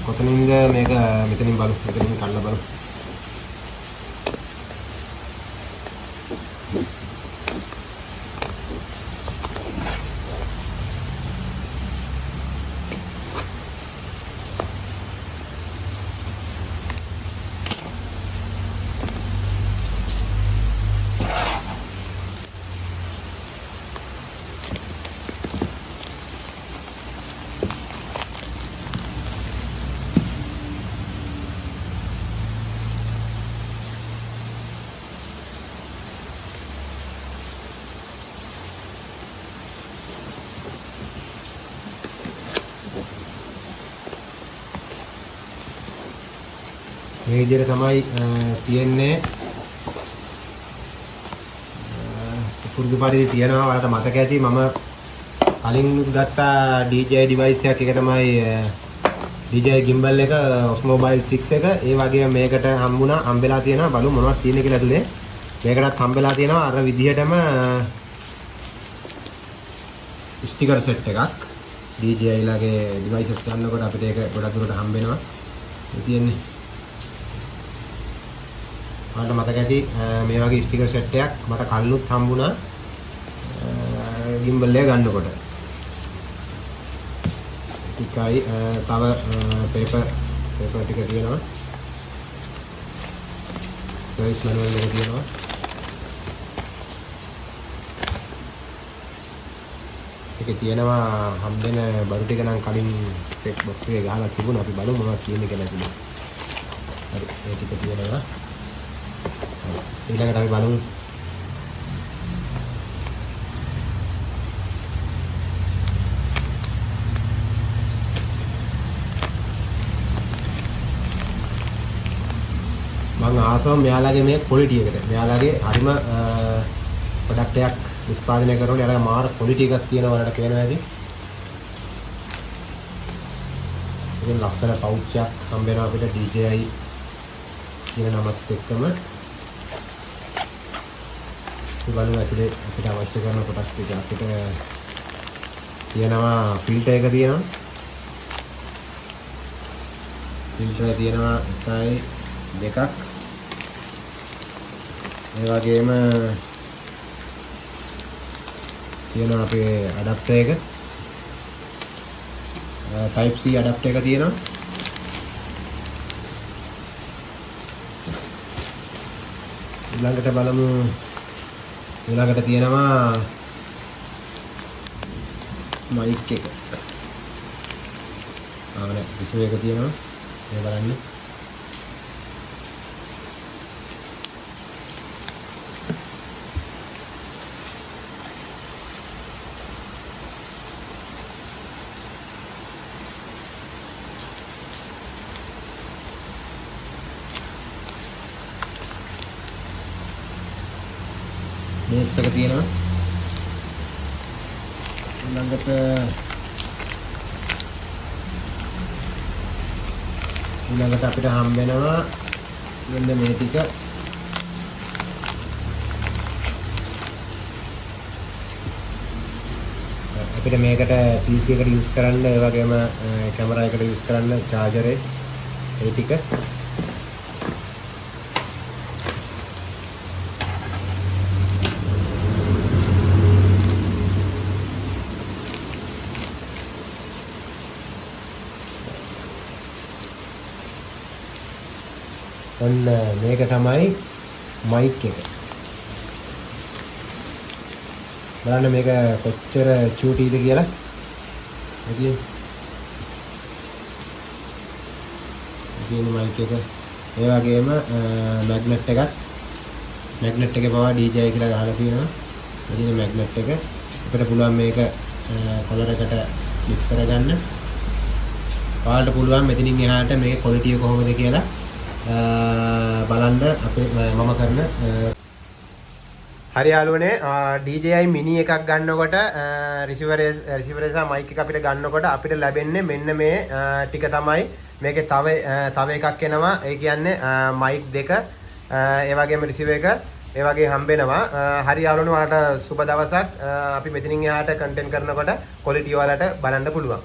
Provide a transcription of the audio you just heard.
කොතනින්ද මේක මෙතනින් බලමු. මෙතනින් කල්ලා බලමු. මේ විදිහට තමයි තියෙන්නේ. පුරුදු පරිදි තියෙනවා. ඔයාලට මතක ඇති මම කලින් ගත්ත DJI device එකක්. ඒක තමයි DJI gimbal එක Osmo Mobile 6 එක. ඒ වගේම මේකට හම්බෙලා තියෙනවා. බලමු මොනවද තියෙන්නේ කියලා ඇතුලේ. මේකටත් හම්බෙලා තියෙනවා අර විදිහටම ස්ටිකර් සෙට් එකක්. DJI ලාගේ devices ගන්නකොට අපිට ඒක ගොඩක් දුරට හම්බෙනවා. ඒ තියෙන්නේ මට මතක ඇති මේ වගේ ස්ටිකර් සෙට් එකක් මට කල්ලුත් හම්බුණා gimbal එක ගන්නකොට. ටිකයි තව paper ටික තියෙනවා. service manual එක තියෙනවා. ඒකේ තියෙනවා හම්බෙන බඩු ටික නම් කලින් ටෙක් බොක්ස් එකේ ගහලා තිබුණා. අපි බලමු මොනවද කියන්නේ කියලා ඇතුලේ. හරි මේ ටික තියෙනවා. ඊළඟට අපි බලමු මම ආසම මෙයාලගේ මේ ක්වොලිටි එකට. මෙයාලගේ හරිම ප්‍රොඩක්ට් එකක් නිෂ්පාදනය කරනකොට යාලගේ මාර ක්වොලිටි එකක් තියෙනවා වලට පේනවා ඇති. ඉතින් ලස්සන පවුච් එකක් හම්බ වෙනවා අපිට DJI කියන නමත් එක්කම. බලමු ඇතුලේ අපිට අවශ්‍ය කරන කොටස් ටික අපිට තියෙනවා. ෆිල්ටර් එක තියෙනවා. ෆිල්ටර් තියෙනවා එකයි දෙකක්. ඒ වගේම තියෙනවා අපේ ඇඩැප්ටර් එක. Type C ඇඩැප්ටර් එක තියෙනවා. ඊළඟට බලමු ඊළඟට තියෙනවා මයික් එක. ආනේ රිසීවර් එක තියෙනවා. මේ බලන්න. මේස් එක තියෙනවා. ඊළඟට අපිට හම්බ වෙනවා මෙන්න මේ ටික. අපිට මේකට PC එකට යූස් කරන්න, ඒ වගේම කැමරා එකට යූස් කරන්න charger ඒ ටික. ඔන්න මේක තමයි මයික් එක. බලන්න මේක කොච්චර චූටිද කියලා. ඉතින් මයික් එක. ඒ වගේම මැග්නට් එකත්. මැග්නට් එකේ පවා DJI කියලා ගහලා තියෙනවා. ඉතින් මැග්නට් එක අපිට පුළුවන් මේක කලර් එකට ක්ලික් කරගන්න. ඔයාලට පුළුවන් මෙතනින් එහාට මේ ක්වොලිටි එක කොහොමද කියලා බලන්න අපේ මම කරන. හරි යාළුවනේ, DJI mini එකක් ගන්නකොට රිසීවර් සහ මයික් එක අපිට ගන්නකොට අපිට ලැබෙන්නේ මෙන්න මේ ටික තමයි. මේකේ තව එකක් එනවා. ඒ කියන්නේ මයික් දෙක, ඒ වගේම රිසීවර් එක ඒ වගේ හම්බ වෙනවා. හරි යාළුවනේ, ඔයාලට සුබ දවසක්. අපි මෙතනින් එහාට කන්ටෙන්ට් කරනකොට ක්වොලිටි වලට බලන්න පුළුවන්.